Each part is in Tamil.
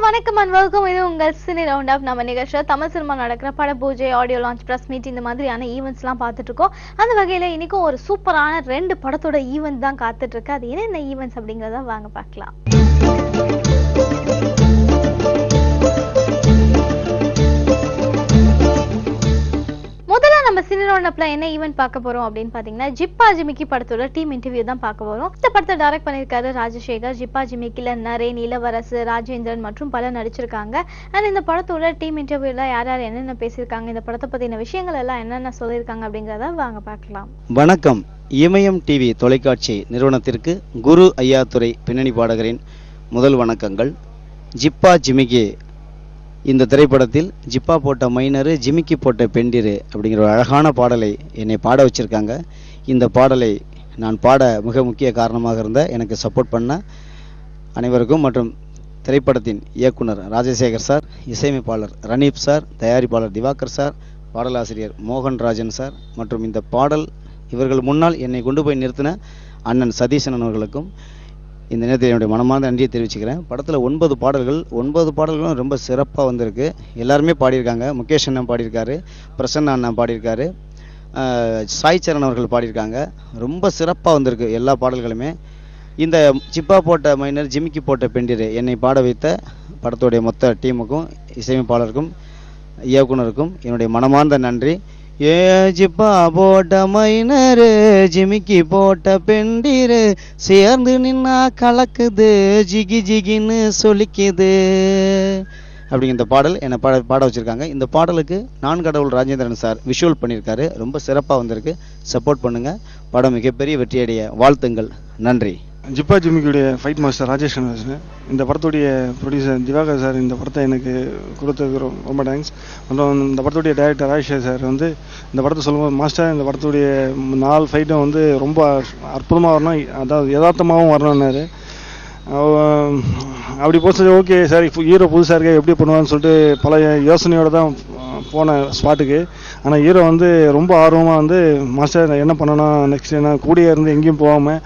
வணக்கம் and welcome இது உங்கள் சினி ரவுண்ட் அப். நம்ம நிகழ்ச்சியில் தமிழ் சினிமா நடக்கிற பட பூஜை, ஆடியோ லான்ச், பிரஸ் மீட் இந்த மாதிரியான ஈவெண்ட்ஸ்லாம் பார்த்துட்டு இருக்கோம். அந்த வகையில் இன்னைக்கும் ஒரு சூப்பரான 2 படத்தோட ஈவெண்ட் தான் காத்துட்டு இருக்கு. அது என்னென்ன ஈவெண்ட்ஸ் அப்படிங்கிறத வாங்க பார்க்கலாம். முதல்ல நம்ம சினி ரவுண்ட் அப்ல என்ன ஈவெண்ட் பார்க்க போறோம் அப்படின்னு பாத்தீங்கன்னா, ஜிப்பா ஜிமிக்கி படத்தோட டீம் இன்டர்வியூ தான் பார்க்க போறோம். இந்த படத்தை டைரக்ட் பண்ணிருக்காரு ராஜசேகர். ஜிப்பா ஜிமிக்கில நரேன், இளவரசு, ராஜேந்திரன் மற்றும் பலர் நடிச்சிருக்காங்க. அண்ட் இந்த படத்தோட டீம் இன்டர்வியூல யார் யார் என்னென்ன பேசியிருக்காங்க, இந்த படத்தை பத்தின விஷயங்கள் எல்லாம் என்னென்ன சொல்லியிருக்காங்க அப்படிங்கிறத வாங்க பார்க்கலாம். வணக்கம். இமயம் டிவி தொலைக்காட்சி நிறுவனத்திற்கு குரு ஐயாத்துரை பின்னணி பாடகரின் முதல் வணக்கங்கள். ஜிப்பா ஜிமிக்கி இந்த திரைப்படத்தில் ஜிப்பா போட்ட மைனரு, ஜிமிக்கி போட்ட பெண்டிரு அப்படிங்கிற ஒரு அழகான பாடலை என்னை பாட வச்சுருக்காங்க. இந்த பாடலை நான் பாட மிக முக்கிய காரணமாக இருந்த எனக்கு சப்போர்ட் பண்ண அனைவருக்கும் மற்றும் திரைப்படத்தின் இயக்குனர் ராஜசேகர் சார், இசையமைப்பாளர் ரனீப் சார், தயாரிப்பாளர் திவாகர் சார், பாடலாசிரியர் மோகன்ராஜன் சார் மற்றும் இந்த பாடல் இவர்கள் முன்னால் என்னை கொண்டு போய் நிறுத்தின அண்ணன் சதீசன் அவர்களுக்கும் இந்த நேரத்தில் என்னுடைய மனமார்ந்த நன்றியை தெரிவிச்சுக்கிறேன். படத்தில் 9 பாடல்கள், 9 பாடல்களும் ரொம்ப சிறப்பாக வந்திருக்கு. எல்லாருமே பாடியிருக்காங்க. முகேஷ் அண்ணன் பாடியிருக்காரு, பிரசன்னா அண்ணன் பாடியிருக்காரு, சாய் சரண் அவர்கள் பாடியிருக்காங்க. ரொம்ப சிறப்பாக வந்திருக்கு எல்லா பாடல்களுமே. இந்த ஜிப்பா போட்ட மைனர், ஜிமிக்கி போட்ட பெண்டிரு என்னை பாட வைத்த படத்துடைய மொத்த டீமுக்கும், இசையமைப்பாளருக்கும், இயக்குனருக்கும் என்னுடைய மனமார்ந்த நன்றி. ஏ ஜிப்பா போட்ட மைனரு, ஜிமிக்கி போட்ட பெண்டிரு சேர்ந்து நின்னா கலக்குது, ஜிகி ஜிகின்னு சொல்லிக்குது அப்படிங்கிற இந்த பாடல் என்னை பாட வச்சுருக்காங்க. இந்த பாடலுக்கு நான் கடவுள் ராஜேந்திரன் சார் விஷுவல் பண்ணியிருக்காரு. ரொம்ப சிறப்பாக வந்திருக்கு. சப்போர்ட் பண்ணுங்கள். படம் மிகப்பெரிய வெற்றியடைய வாழ்த்துங்கள். நன்றி. ஜிப்பா ஜிமிக்கியுடைய ஃபைட் மாஸ்டர் ராஜேஷ் கணேசன், இந்த படத்துடைய ப்ரொடியூசர் திவாகர் சார் இந்த படத்தை எனக்கு கொடுத்ததுக்கு ரொம்ப தேங்க்ஸ். அப்புறம் இந்த படத்துடைய டைரக்டர் ராஜேஷ் சார் இந்த படத்தை சொல்லும்போது, மாஸ்டர் இந்த படத்துடைய 4 ஃபைட்டும் ரொம்ப அற்புதமாக வரணும், அதாவது யதார்த்தமாகவும் வரணும்னாரு. அப்படி போச்சு. ஓகே சார், ஹீரோ புதுசாக இருக்க எப்படி பண்ணுவான்னு சொல்லிட்டு பல யோசனையோடு தான் போன ஸ்பாட்டுக்கு. ஆனால் ஹீரோ ரொம்ப ஆர்வமாக மாஸ்டர் என்ன பண்ணணும், நெக்ஸ்ட் என்ன கூடிய இருந்து எங்கேயும் போகாமல்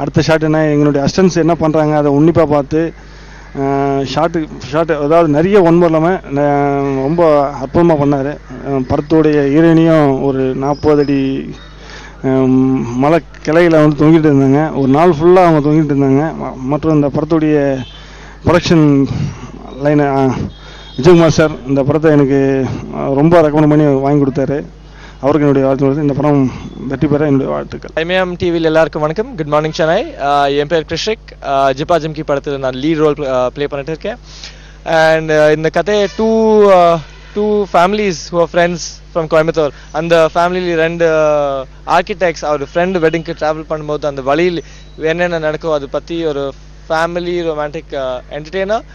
அடுத்த ஷாட் என்ன, எங்களுடைய அசிஸ்டன்ஸ் என்ன பண்ணுறாங்க அதை உன்னிப்பாக பார்த்து ஷாட்டு அதாவது நிறைய ஒன்றும் இல்லாமல் ரொம்ப அற்புதமாக பண்ணார். படத்துடைய ஹீரோயினியும் ஒரு 40 அடி மலை கிளையில் தொங்கிட்டு இருந்தாங்க. ஒரு நாள் ஃபுல்லாக அவங்க தொங்கிட்டு இருந்தாங்க. மற்றும் இந்த படத்துடைய ப்ரொடக்ஷன் லைனை விஜயகுமார் சார் இந்த படத்தை எனக்கு ரொம்ப ரெக்கமெண்ட் பண்ணி வாங்கி கொடுத்தாரு. அவருக்கு என்னுடைய வாழ்த்துக்கள். இந்த படம் வெற்றி பெற என்னுடைய வாழ்த்துக்கள். இமயம் டிவியில் எல்லாருக்கும் வணக்கம். Good morning Chennai. என் பேர் கிருஷிக். ஜிப்பா ஜிமிக்கி படத்தில் நான் லீட் ரோல் ப்ளே பண்ணிட்டு இருக்கேன். அண்ட் இந்த கதையை two families who are friends from Coimbatore. அந்த ஃபேமிலியில் 2 ஆர்கிடெக்ட்ஸ் அவர் ஃப்ரெண்டு வெட்டிங்க்கு ட்ராவல் பண்ணும்போது அந்த வழியில் என்னென்ன நடக்கும் அதை பற்றி ஒரு family romantic entertainer.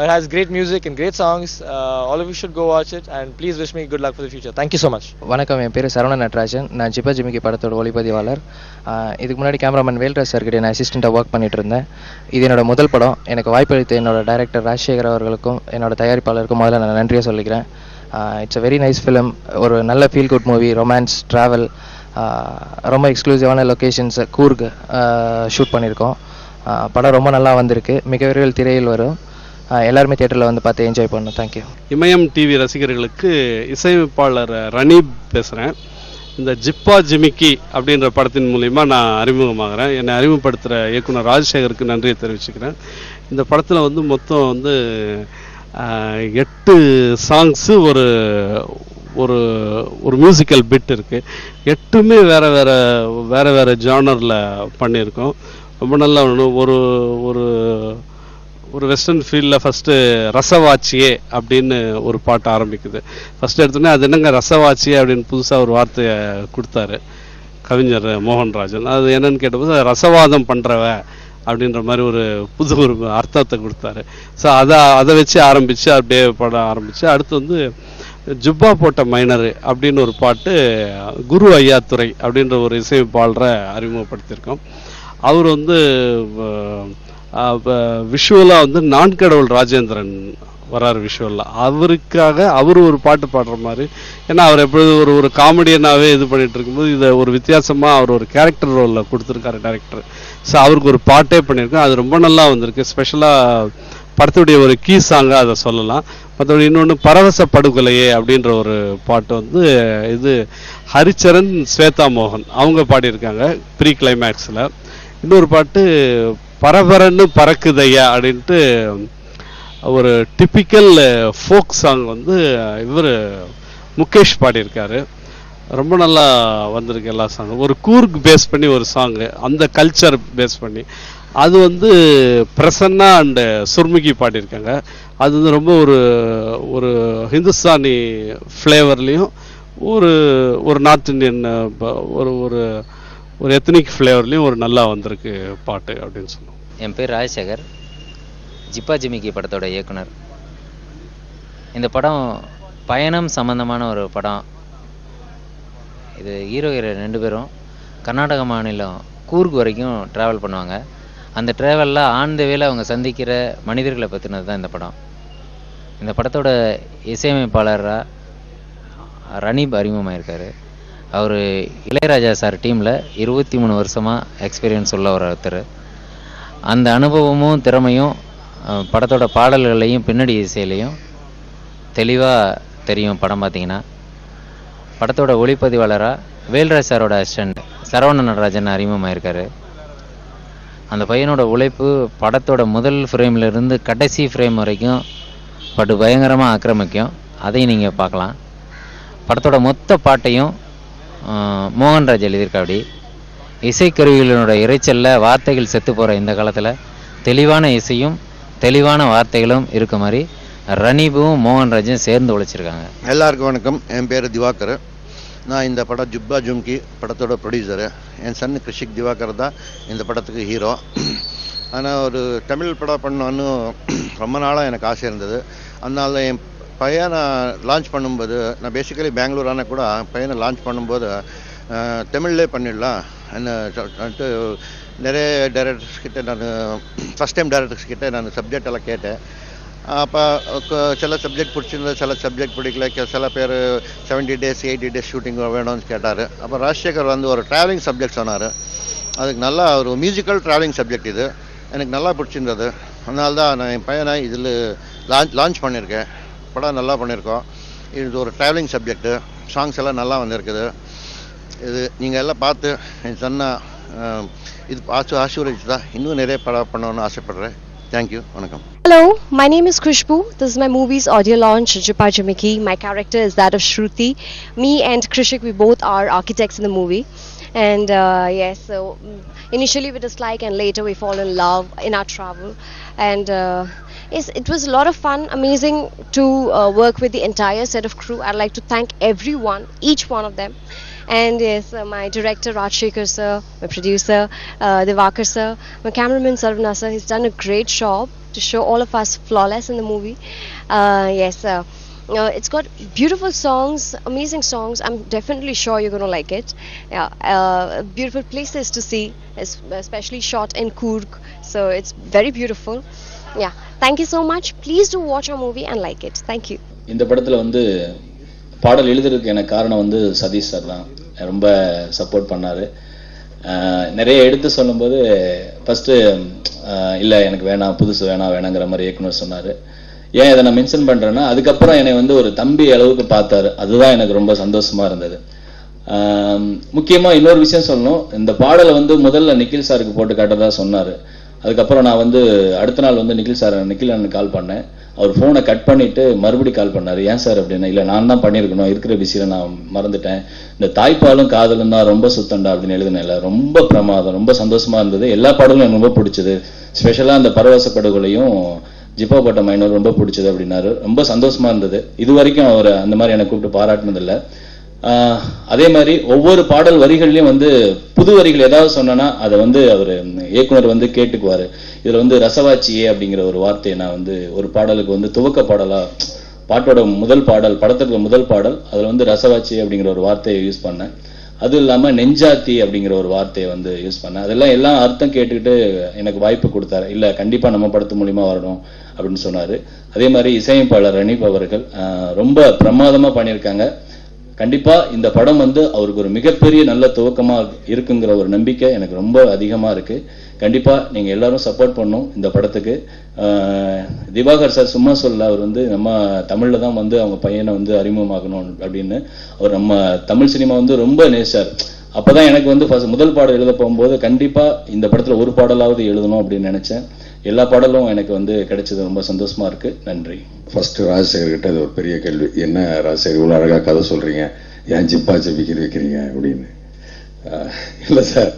It has great music and great songs. All of you should go watch it and please wish me good luck for the future. Thank you so much. வணக்கம். என் பேர் சரவணன் நட்ராஜன். நான் ஜிப்பா ஜிமிக்கி படத்தோட ஒளிப்பதிவாளர். இதுக்கு முன்னாடி கேமராமேன் வேல்ராஜ் சார்கிட்ட நான் அசிஸ்டண்ட்டாக ஒர்க் பண்ணிட்டு இருந்தேன். இது என்னோட முதல் படம். எனக்கு வாய்ப்பளித்த என்னோட டைரக்டர் ராஜசேகர் அவர்களுக்கும் என்னோட தயாரிப்பாளருக்கும் முதல்ல நான் நன்றியை சொல்லிக்கிறேன். It's a very nice film. ஒரு நல்ல feel good movie, romance, travel, ரொம்ப எக்ஸ்க்ளூசிவான லொக்கேஷன்ஸ் கூர்க் ஷூட் பண்ணியிருக்கோம். படம் ரொம்ப நல்லா வந்திருக்கு. மிக விரைவில் திரையில் வரும். எல்லாருமே தியேட்டரில் பார்த்து என்ஜாய் பண்ணணும். தேங்க்யூ. இமயம் டிவி ரசிகர்களுக்கு இசையமைப்பாளர் ரனீப் பேசுகிறேன். இந்த ஜிப்பா ஜிமிக்கி அப்படின்ற படத்தின் மூலிமா நான் அறிமுகமாகிறேன். என்னை அறிமுகப்படுத்துகிற இயக்குனர் ராஜசேகருக்கு நன்றியை தெரிவிச்சுக்கிறேன். இந்த படத்தில் மொத்தம் 8 சாங்ஸு ஒரு ஒரு ஒரு மியூசிக்கல் பிட் இருக்குது. 8மே வேறு வேறு ஜானரில் பண்ணியிருக்கோம். ரொம்ப நல்லா ஒரு ஒரு ஒரு வெஸ்டர்ன் ஃபீல்டில் ஃபஸ்ட்டு ரசவாச்சியே அப்படின்னு ஒரு பாட்டு ஆரம்பிக்குது. ஃபஸ்ட்டு எடுத்தோன்னே அது என்னங்க ரசவாச்சியே அப்படின்னு புதுசாக ஒரு வார்த்தையை கொடுத்தாரு கவிஞர் மோகன்ராஜன். அது என்னன்னு கேட்டபோது ரசவாதம் பண்ணுறவ அப்படின்ற மாதிரி ஒரு அர்த்தத்தை கொடுத்தாரு. ஸோ அதை வச்சு ஆரம்பித்து அப்படியே பாட ஆரம்பித்து அடுத்து ஜிப்பா போட்ட மைனரு அப்படின்னு ஒரு பாட்டு குரு ஐயாத்துரை அப்படின்ற ஒரு இசையமைப்பாளரை அறிமுகப்படுத்தியிருக்கோம். அவர் விஷுவலாக நான் கடவுள் ராஜேந்திரன் வராரு விஷுவலில். அவருக்காக அவர் ஒரு பாட்டு பாடுற மாதிரி, ஏன்னா அவர் எப்பொழுது ஒரு காமெடியனாகவே இது பண்ணிட்டு இருக்கும்போது இதை ஒரு வித்தியாசமாக அவர் ஒரு கேரக்டர் ரோலில் கொடுத்துருக்காரு டைரக்டர். ஸோ அவருக்கு ஒரு பாட்டே பண்ணியிருக்கேன். அது ரொம்ப நல்லா வந்திருக்கு. ஸ்பெஷலாக படத்துடைய ஒரு கீ சாங்காக அதை சொல்லலாம். மற்றபடி இன்னொன்று பரவச படுகொலையே அப்படின்ற ஒரு பாட்டு வந்து இது ஹரிச்சரன் ஸ்வேதா மோகன் அவங்க பாடியிருக்காங்க ப்ரீ கிளைமேக்ஸில். இன்னொரு பாட்டு பரபரன்னு பறக்குதையா அப்படின்ட்டு ஒரு டிப்பிக்கல் ஃபோக் சாங் வந்து இவர் முகேஷ் பாடியிருக்காரு. ரொம்ப நல்லா வந்திருக்கு எல்லா சாங்கும். ஒரு கூர்க் பேஸ் பண்ணி ஒரு சாங்கு, அந்த கல்ச்சர் பேஸ் பண்ணி. அது வந்து பிரசன்னா அண்டு சுர்முகி பாடியிருக்காங்க. அது வந்து ரொம்ப ஒரு ஹிந்துஸ்தானி ஃப்ளேவர்லேயும் ஒரு நார்த் இந்தியன் ஒரு ஒரு எத்னிக் ஃப்ளேவர்லேயும் ஒரு நல்லா வந்திருக்கு பாட்டு அப்படின்னு சொல்லுவோம். என் பேர் ராஜசேகர், ஜிப்பா ஜிமிக்கி படத்தோட இயக்குனர். இந்த படம் பயணம் சம்பந்தமான ஒரு படம். இது ஹீரோ ஹீரோயின் 2 பேரும் கர்நாடக மாநிலம் கூர்க் வரைக்கும் ட்ராவல் பண்ணுவாங்க. அந்த ட்ராவலில் ஆன் த வேல அவங்க சந்திக்கிற மனிதர்களை பற்றினது தான் இந்த படம். இந்த படத்தோட இசையமைப்பாளராக ரனீப் அறிமுகமாயிருக்காரு. அவர் இளையராஜா சார் டீமில் 23 வருஷமாக எக்ஸ்பீரியன்ஸ் உள்ள ஒருத்தர். அந்த அனுபவமும் திறமையும் படத்தோட பாடல்களையும் பின்னணி இசையிலையும் தெளிவாக தெரியும். படம் பார்த்தீங்கன்னா படத்தோட ஒளிப்பதிவாளராக வேல்ராஜ் சாரோட அசிஸ்டண்ட் சரவண நடராஜன் அறிமுகமாயிருக்காரு. அந்த பையனோட உழைப்பு படத்தோட முதல் ஃப்ரேம்லேருந்து கடைசி ஃப்ரேம் வரைக்கும் படு பயங்கரமாக ஆக்கிரமிக்கும். அதையும் நீங்கள் பார்க்கலாம். படத்தோட மொத்த பாட்டையும் மோகன்ராஜ் எழுதியிருக்காப்படி. இசைக்கருவிகளோட இறைச்சலில் வார்த்தைகள் செத்து போகிற இந்த காலத்தில் தெளிவான இசையும் தெளிவான வார்த்தைகளும் இருக்க மாதிரி ரனீபும் மோகன்ராஜும் சேர்ந்து உழைச்சிருக்காங்க. எல்லாருக்கும் வணக்கம். என் பேர் திவாகர். நான் இந்த படம் ஜிப்பா ஜிமிக்கி படத்தோட ப்ரொடியூசரு. என் சன் கிருஷிக் திவாகர் தான் இந்த படத்துக்கு ஹீரோ. ஆனால் ஒரு தமிழ் படம் பண்ணணும்னு ரொம்ப நாளாக எனக்கு ஆசை இருந்தது. அதனால என் பையனை லான்ச் பண்ணும்போது, நான் பேசிக்கலி பெங்களூர் ஆனால் கூட பையனை லான்ச் பண்ணும்போது தமிழ்லே பண்ணிடலாம் என்னட்டு நிறைய டைரக்டர்ஸ் கிட்டே நான் ஃபஸ்ட் டைம் டைரக்டர்ஸ் கிட்டே நான் சப்ஜெக்ட் எல்லாம் கேட்டேன். அப்போ சில சப்ஜெக்ட் பிடிச்சிருந்தது, சில சப்ஜெக்ட் பிடிக்கல. சில பேர் 70 days 80 days ஷூட்டிங் வேணும்னு கேட்டார். அப்போ ராஜசேகர் வந்து ஒரு ட்ராவலிங் சப்ஜெக்ட் சொன்னார். அதுக்கு நல்லா ஒரு மியூசிக்கல் ட்ராவலிங் சப்ஜெக்ட் இது எனக்கு நல்லா பிடிச்சிருந்தது. அதனால தான் நான் என் பையனை இதில் லான்ச் பண்ணியிருக்கேன். படம் நல்லா பண்ணியிருக்கோம். இது ஒரு ட்ராவலிங் சப்ஜெக்டு, சாங்ஸ் எல்லாம் நல்லா வந்திருக்குது. இது நீங்கள் எல்லாம் பார்த்து என் சொன்ன இது ஆசீர்வதிச்சு தான் இன்னும் நிறைய படம் பண்ணணும்னு ஆசைப்படுறேன். Thank you. Vanakkam. Hello, my name is Khushbu. This is my movie's audio launch, Jippa Jimiki. My character is that of Shruti. Me and Krishik, we both are architects in the movie. And yes, so initially we dislike and later we fall in love in our travel. And yes, it was a lot of fun, amazing to work with the entire set of crew. I'd like to thank everyone, each one of them. And yes, my director Rajshekhar sir, my producer Divakar sir, my cameraman Sarvana sir, he's done a great job to show all of us flawless in the movie. Yes, it's got beautiful songs, amazing songs. I'm definitely sure you're going to like it. Yeah, beautiful places to see, especially shot in Coorg, so it's very beautiful. Yeah, thank you so much. Please do watch our movie and like it. Thank you. இந்த படத்துல வந்து பாடல் எழுதுறதுக்கு எனக்கு காரணம் வந்து சதீஷ் சார் தான். ரொம்ப சப்போர்ட் பண்ணாரு. நிறைய எடுத்து சொல்லும்போது ஃபர்ஸ்ட் இல்லை எனக்கு வேணாம், புதுசு வேணாங்கிற மாதிரி இயக்குனர் சொன்னார். ஏன் இதை நான் மென்ஷன் பண்ணுறேன்னா, அதுக்கப்புறம் என்னை வந்து ஒரு தம்பி அளவுக்கு பார்த்தாரு. அதுதான் எனக்கு ரொம்ப சந்தோஷமா இருந்தது. முக்கியமாக இன்னொரு விஷயம் சொல்லணும், இந்த பாடலை வந்து முதல்ல நிக்கில் சாருக்கு போட்டு காட்டதா சொன்னார். அதுக்கப்புறம் நான் வந்து அடுத்த நாள் வந்து நிக்கில் அண்ணனுக்கு கால் பண்ணேன். அவர் ஃபோனை கட் பண்ணிட்டு மறுபடியும் கால் பண்ணார். ஏன் சார் அப்படின்னா, இல்லை நான் தான் பண்ணியிருக்கணும், இருக்கிற பிஸியில் நான் மறந்துட்டேன், இந்த தாய்ப்பாலும் காதலும் தான் ரொம்ப சுத்தண்டா அப்படின்னு எழுதுனேன்ல, ரொம்ப பிரமாதம், ரொம்ப சந்தோஷமா இருந்தது. எல்லா பாடலும் எனக்கு ரொம்ப பிடிச்சது. ஸ்பெஷலாக அந்த பரவச படுகொலையும் ஜிப்பா போட்ட மைனர் ரொம்ப பிடிச்சது அப்படின்னாரு. ரொம்ப சந்தோஷமா இருந்தது. இது வரைக்கும் அவர் அந்த மாதிரி எனக்கு கூப்பிட்டு பாராட்டினதில்லை. அதே மாதிரி ஒவ்வொரு பாடல் வரிகள்லையும் வந்து புது வரிகள் ஏதாவது சொன்னா அதை வந்து அவர் இயக்குனர் வந்து கேட்டுக்குவாரு. இதுல வந்து ரசவாச்சியே அப்படிங்கிற ஒரு வார்த்தையை நான் வந்து ஒரு பாடலுக்கு வந்து துவக்க பாடலா, பாட்டோட முதல் பாடல், படத்துக்கு முதல் பாடல், அதுல வந்து ரசவாச்சி அப்படிங்கிற ஒரு வார்த்தையை யூஸ் பண்ணேன். அது இல்லாம நெஞ்சாத்தி அப்படிங்கிற ஒரு வார்த்தையை வந்து யூஸ் பண்ணேன். அதெல்லாம் எல்லாம் அர்த்தம் கேட்டுக்கிட்டு எனக்கு வாய்ப்பு கொடுத்தாரு. இல்ல கண்டிப்பா நம்ம படத்து மூலியமா வரணும் அப்படின்னு சொன்னாரு. அதே மாதிரி இசையமைப்பாளர் ரனீப் அவர்கள் ரொம்ப பிரமாதமா பண்ணியிருக்காங்க. கண்டிப்பாக இந்த படம் வந்து அவருக்கு ஒரு மிகப்பெரிய நல்ல துவக்கமாக இருக்குங்கிற ஒரு நம்பிக்கை எனக்கு ரொம்ப அதிகமாக இருக்குது. கண்டிப்பாக நீங்கள் எல்லாரும் சப்போர்ட் பண்ணணும் இந்த படத்துக்கு. திவாகர் சார் சும்மா சொல்ல, அவர் வந்து நம்ம தமிழில் தான் வந்து அவங்க பையனை வந்து அறிமுகமாகணும் அப்படின்னு அவர் நம்ம தமிழ் சினிமா வந்து ரொம்ப நேசார். அப்போ தான் எனக்கு வந்து முதல் பாடல் எழுத போகும்போது கண்டிப்பாக இந்த படத்தில் ஒரு பாடலாவது எழுதணும் அப்படின்னு நினச்சேன். எல்லா பாடலும் எனக்கு வந்து கிடைச்சது, ரொம்ப சந்தோஷமா இருக்கு. நன்றி. ஃபர்ஸ்ட் ராஜசேகர் கிட்ட அது ஒரு பெரிய கேள்வி, என்ன ராஜசேகர் இவ்வளோ அழகாக கதை சொல்றீங்க, ஏன் ஜிப்பா ஜிமிக்கின்னு வைக்கிறீங்க அப்படின்னு. இல்லை சார்,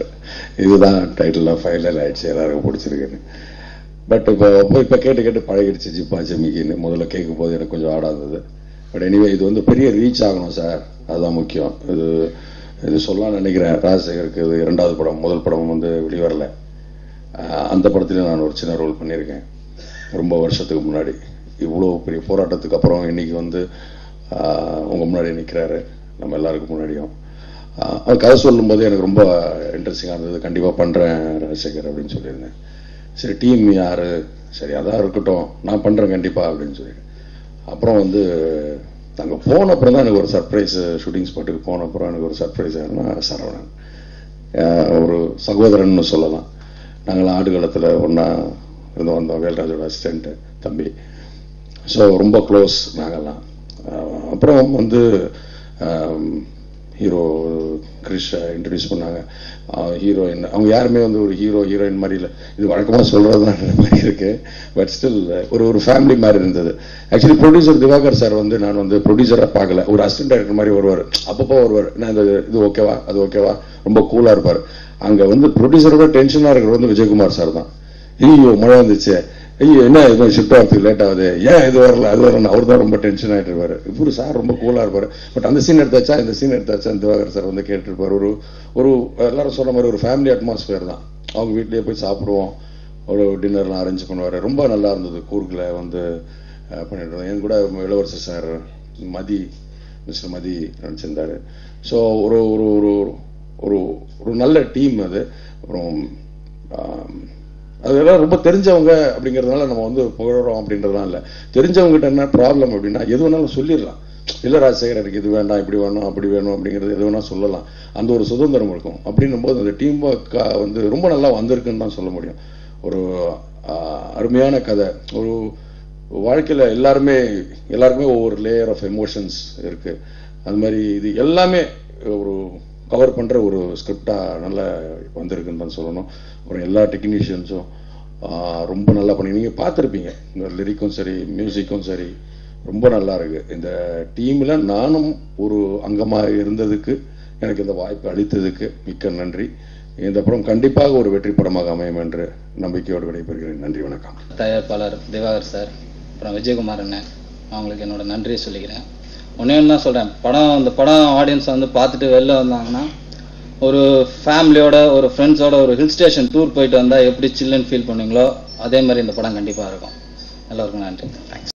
இதுதான் டைட்டில் ஃபைனல் ஆயிடுச்சு, எல்லாருக்கும் பிடிச்சிருக்குன்னு. பட் இப்போ கேட்டு பழகிடுச்சு ஜிப்பா ஜிமிக்கின்னு. முதல்ல கேட்கும் போது எனக்கு கொஞ்சம் ஆடாக இருந்தது. பட் எனிவே இது வந்து பெரிய ரீச் ஆகணும் சார், அதுதான் முக்கியம். இது சொல்லலாம்னு நினைக்கிறேன். ராஜசேகருக்கு இது 2வது படம், முதல் படம் வந்து வெளிவரல. அந்த படத்துல நான் ஒரு சின்ன ரோல் பண்ணியிருக்கேன் ரொம்ப வருஷத்துக்கு முன்னாடி. இவ்வளோ பெரிய போராட்டத்துக்கு அப்புறம் இன்னைக்கு வந்து உங்கள் முன்னாடி நிற்கிறாரு, நம்ம எல்லாருக்கும் முன்னாடியும். அது கதை சொல்லும்போது எனக்கு ரொம்ப இன்ட்ரெஸ்டிங்காக இருந்தது. கண்டிப்பாக பண்ணுறேன் ராஜசேகர் அப்படின்னு சொல்லியிருந்தேன். சரி, டீம் யார், சரி அதான் இருக்கட்டும், நான் பண்ணுறேன் கண்டிப்பாக அப்படின்னு சொல்லிட்டு. அப்புறம் வந்து நாங்கள் போன அப்புறம் தான் எனக்கு ஒரு சர்ப்ரைஸ், ஷூட்டிங் ஸ்பாட்டுக்கு போன அப்புறம் எனக்கு ஒரு சர்ப்ரைஸ் ஆகுதுன்னா சரவணன், ஒரு சகோதரன்னு சொல்லலாம். நாங்களாம் ஆடுகளத்தில் ஒன்றா இருந்து வந்தோம், வேல்ராஜோட அசிஸ்டண்ட்டு தம்பி. ஸோ ரொம்ப க்ளோஸ் நாங்கள்லாம். அப்புறம் வந்து ஹீரோ கிரிஷ் இன்ட்ரடியூஸ் பண்ணாங்க. ஹீரோயின் அவங்க யாருமே வந்து ஒரு ஹீரோயின் மாதிரி இல்லை, இது வழக்கமாக சொல்கிறது தான் மாதிரி இருக்கு. பட் ஸ்டில் ஒரு ஃபேமிலி மாதிரி இருந்தது. ஆக்சுவலி ப்ரொடியூசர் திவாகர் சார் வந்து நான் வந்து ப்ரொடியூசராக பார்க்கல, ஒரு அசிஸ்டன்ட் டைரக்டர் மாதிரி வருவார். அப்பப்போ வருவார், நான் இது ஓகேவா அது ஓகேவா, ரொம்ப கூலாக இருப்பார். அங்கே வந்து ப்ரொடியூசரோட டென்ஷனாக இருக்கிறது வந்து விஜயகுமார் சார் தான். ஐயோ மழை வந்துச்சு, ஐயோ என்ன இது ஷிஃப்ட் ஆகிறதுக்கு லேட் ஆகுது, ஏன் இது வரல அது வரல, அவர் தான் ரொம்ப டென்ஷன் ஆகிட்டு இருப்பார். இவரு சார் ரொம்ப கூலாக இருப்பார். பட் அந்த சீன் எடுத்தாச்சா இந்த சீன் எடுத்தாச்சா திவாகர் சார் வந்து கேட்டுருப்பார். ஒரு எல்லாரும் சொன்ன மாதிரி ஒரு ஃபேமிலி அட்மாஸ்பியர் தான். அவங்க வீட்லேயே போய் சாப்பிடுவோம், ஒரு டின்னர்லாம் அரேஞ்ச் பண்ணுவார். ரொம்ப நல்லா இருந்தது. கூர்கில் வந்து பண்ணிட்டு இருந்தோம். என் கூட இளவரசர் சார் மிஸ்டர் மதி நினச்சிருந்தார். ஸோ ஒரு ஒரு ஒரு ஒரு நல்ல டீம் அது. அப்புறம் அதெல்லாம் ரொம்ப தெரிஞ்சவங்க அப்படிங்கிறதுனால நம்ம வந்து புகழறோம் அப்படின்றதுலாம் இல்லை. தெரிஞ்சவங்ககிட்ட என்ன ப்ராப்ளம் அப்படின்னா எது வேணாலும் சொல்லிடலாம். இல்லை ராஜசேகர் எனக்கு இது வேண்டாம், இப்படி வேணும் அப்படி வேணும் அப்படிங்கிறது எது வேணால் சொல்லலாம். அந்த ஒரு சுதந்திரம் இருக்கும். அப்படின்னும் போது அந்த டீம் ஒர்க் வந்து ரொம்ப நல்லா வந்திருக்குன்னு தான் சொல்ல முடியும். ஒரு அருமையான கதை. ஒரு வாழ்க்கையில் எல்லாருக்குமே ஒவ்வொரு லேயர் ஆஃப் எமோஷன்ஸ் இருக்குது. அது மாதிரி இது எல்லாமே ஒரு கவர் பண்ணுற ஒரு ஸ்கிரிப்டாக நல்லா வந்திருக்குன்னு தான் சொல்லணும். அப்புறம் எல்லா டெக்னீஷியன்ஸும் ரொம்ப நல்லா பண்ணி நீங்கள் பார்த்துருப்பீங்க. இந்த லிரிக்கும் சரி மியூசிக்கும் சரி ரொம்ப நல்லா இருக்கு. இந்த டீமில் நானும் ஒரு அங்கமாக இருந்ததுக்கு, எனக்கு இந்த வாய்ப்பு அளித்ததுக்கு மிக்க நன்றி. இந்த படம் கண்டிப்பாக ஒரு வெற்றி படமாக அமையும் என்று நம்பிக்கையோடு விடைபெறுகிறேன். நன்றி, வணக்கம். தயாரிப்பாளர் திவாகர் சார், அப்புறம் விஜயகுமார் அண்ணன், அவங்களுக்கு என்னோட நன்றியை சொல்லிக்கிறேன். ஒன்றே ஒன்று தான் சொல்கிறேன், இந்த படம் ஆடியன்ஸ் வந்து பார்த்துட்டு வெளில வந்தாங்கன்னா ஒரு ஃபேமிலியோட ஒரு ஃப்ரெண்ட்ஸோட ஒரு ஹில் ஸ்டேஷன் டூர் போயிட்டு வந்தால் எப்படி சில்லுன்னு ஃபீல் பண்ணுவீங்களோ அதே மாதிரி இந்த படம் கண்டிப்பாக இருக்கும். எல்லாருக்கும் நன்றி. தேங்க்ஸ்.